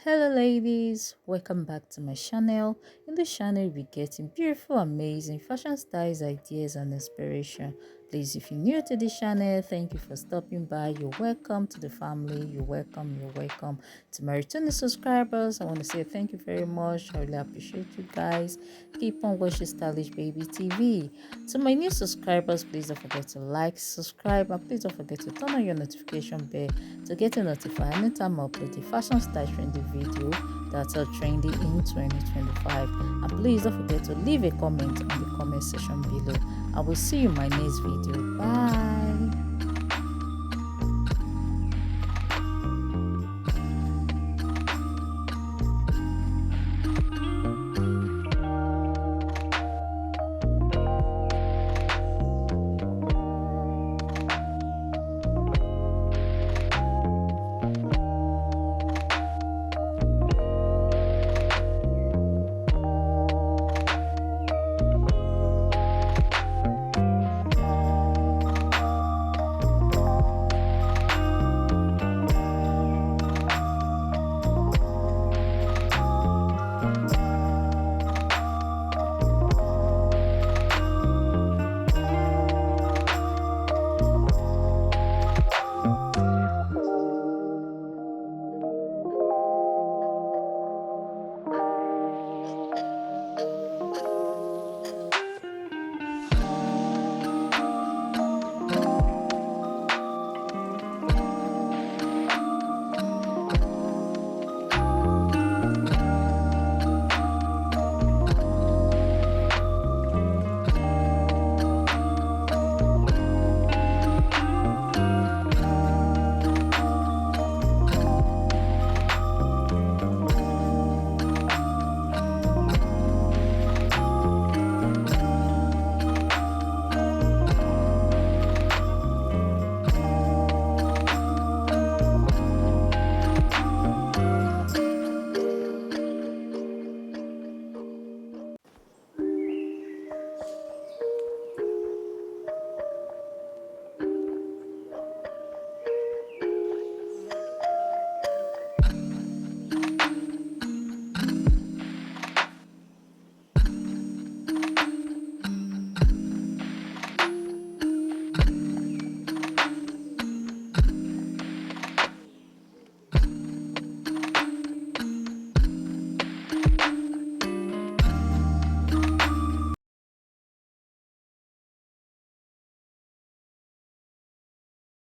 Hello ladies, welcome back to my channel. In this channel we getting beautiful, amazing fashion styles, ideas and inspiration. Please, if you're new to this channel, thank you for stopping by. You're welcome to the family. You're welcome to my returning subscribers. I want to say thank you very much. I really appreciate you guys. Keep on watching Stylish Baby TV. To my new subscribers, please don't forget to like, subscribe, and please don't forget to turn on your notification bell to get notified anytime I upload a fashion style trendy video that's trendy in 2025. And please don't forget to leave a comment on the comment section below. I will see you in my next video. Bye.